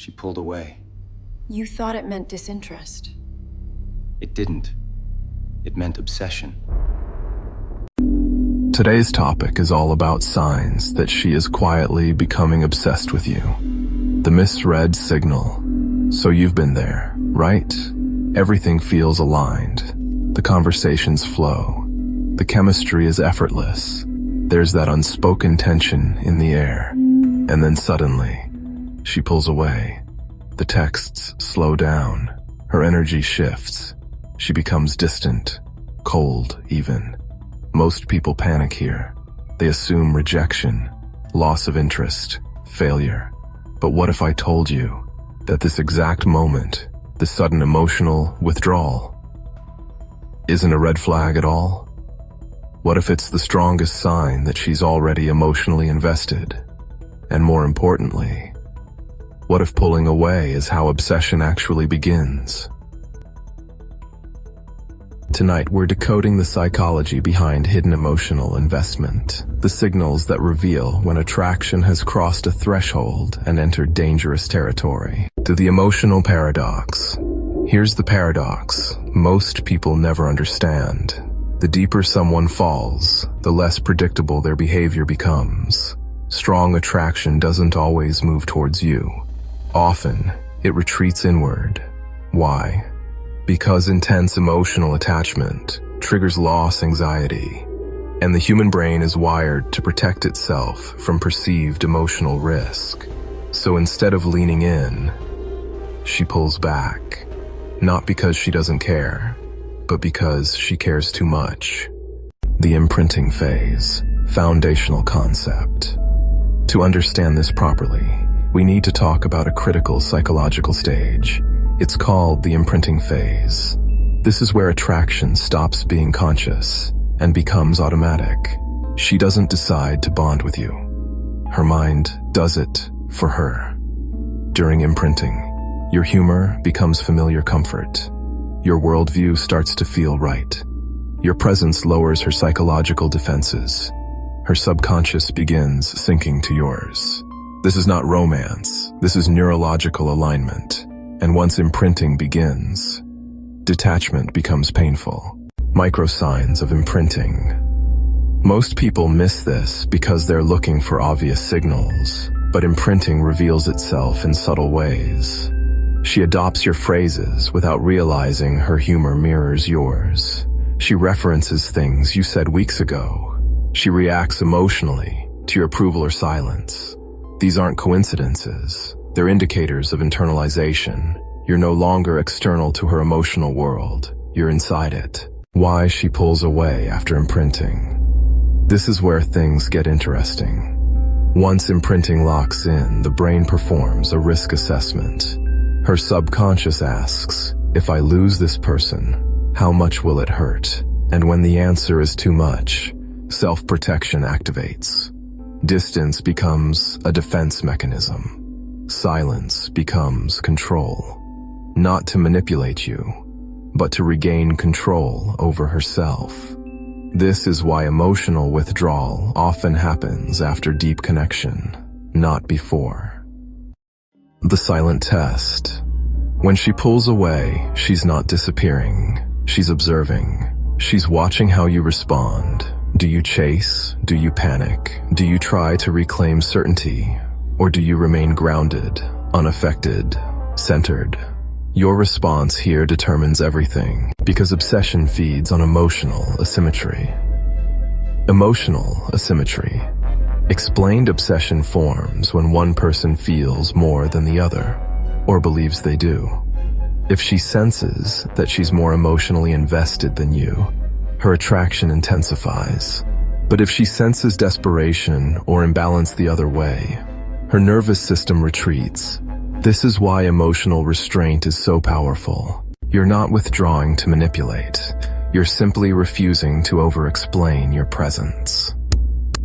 She pulled away. You thought it meant disinterest. It didn't. It meant obsession. Today's topic is all about signs that she is quietly becoming obsessed with you. The misread signal. So you've been there, right? Everything feels aligned. The conversations flow. The chemistry is effortless. There's that unspoken tension in the air. And then suddenly, she pulls away. The texts slow down. Her energy shifts. She becomes distant, cold even. Most people panic here. They assume rejection, loss of interest, failure. But what if I told you that this exact moment, the sudden emotional withdrawal, isn't a red flag at all? What if it's the strongest sign that she's already emotionally invested? And more importantly, what if pulling away is how obsession actually begins? Tonight, we're decoding the psychology behind hidden emotional investment, the signals that reveal when attraction has crossed a threshold and entered dangerous territory. To the emotional paradox. Here's the paradox most people never understand. The deeper someone falls, the less predictable their behavior becomes. Strong attraction doesn't always move towards you. Often, it retreats inward. Why? Because intense emotional attachment triggers loss anxiety, and the human brain is wired to protect itself from perceived emotional risk. So instead of leaning in, she pulls back, not because she doesn't care, but because she cares too much. The imprinting phase, foundational concept. To understand this properly, we need to talk about a critical psychological stage. It's called the imprinting phase. This is where attraction stops being conscious and becomes automatic. She doesn't decide to bond with you. Her mind does it for her. During imprinting, your humor becomes familiar comfort. Your worldview starts to feel right. Your presence lowers her psychological defenses. Her subconscious begins sinking to yours. This is not romance. This is neurological alignment. And once imprinting begins, detachment becomes painful. Microsigns of imprinting. Most people miss this because they're looking for obvious signals, but imprinting reveals itself in subtle ways. She adopts your phrases without realizing her humor mirrors yours. She references things you said weeks ago. She reacts emotionally to your approval or silence. These aren't coincidences. They're indicators of internalization. You're no longer external to her emotional world. You're inside it. Why she pulls away after imprinting. This is where things get interesting. Once imprinting locks in, the brain performs a risk assessment. Her subconscious asks, if I lose this person, how much will it hurt? And when the answer is too much, self-protection activates. Distance becomes a defense mechanism. Silence becomes control. Not to manipulate you, but to regain control over herself. This is why emotional withdrawal often happens after deep connection, not before. The silent test. When she pulls away, she's not disappearing. She's observing. She's watching how you respond. Do you chase? Do you panic? Do you try to reclaim certainty? Or do you remain grounded, unaffected, centered? Your response here determines everything, because obsession feeds on emotional asymmetry. Emotional asymmetry. Explained obsession forms when one person feels more than the other, or believes they do. If she senses that she's more emotionally invested than you, her attraction intensifies. But if she senses desperation or imbalance the other way, her nervous system retreats. This is why emotional restraint is so powerful. You're not withdrawing to manipulate. You're simply refusing to over-explain your presence.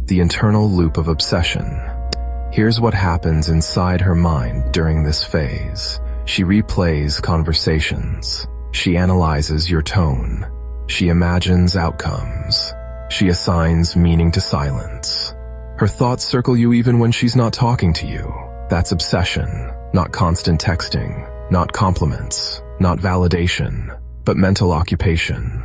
The internal loop of obsession. Here's what happens inside her mind during this phase. She replays conversations. She analyzes your tone. She imagines outcomes. She assigns meaning to silence. Her thoughts circle you even when she's not talking to you. That's obsession, Not constant texting, not compliments, not validation, but mental occupation.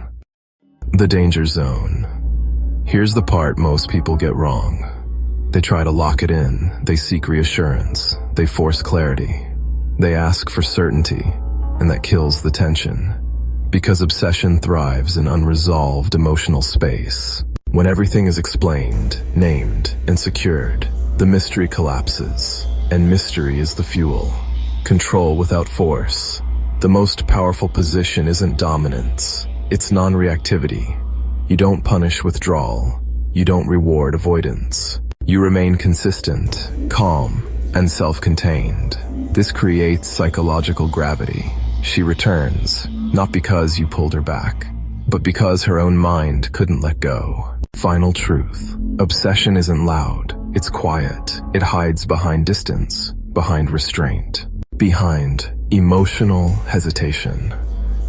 The danger zone. Here's the part most people get wrong. They try to lock it in, they seek reassurance, they force clarity. They ask for certainty, and that kills the tension. Because obsession thrives in unresolved emotional space. When everything is explained, named, and secured, the mystery collapses, and mystery is the fuel. Control without force. The most powerful position isn't dominance, it's non-reactivity. You don't punish withdrawal, you don't reward avoidance. You remain consistent, calm, and self-contained. This creates psychological gravity. She returns, not because you pulled her back, but because her own mind couldn't let go. Final truth. Obsession isn't loud, it's quiet. It hides behind distance, behind restraint, behind emotional hesitation.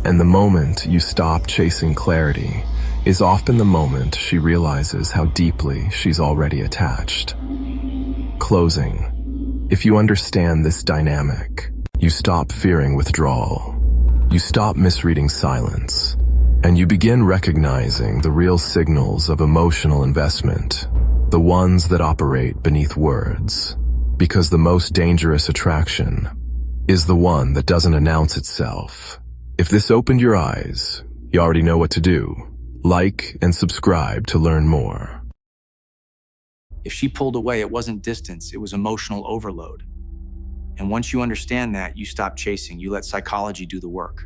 And the moment you stop chasing clarity is often the moment she realizes how deeply she's already attached. Closing. If you understand this dynamic, you stop fearing withdrawal. You stop misreading silence, and you begin recognizing the real signals of emotional investment, the ones that operate beneath words. Because the most dangerous attraction is the one that doesn't announce itself. If this opened your eyes, you already know what to do. Like and subscribe to learn more. If she pulled away, it wasn't distance, it was emotional overload. And once you understand that, you stop chasing, you let psychology do the work.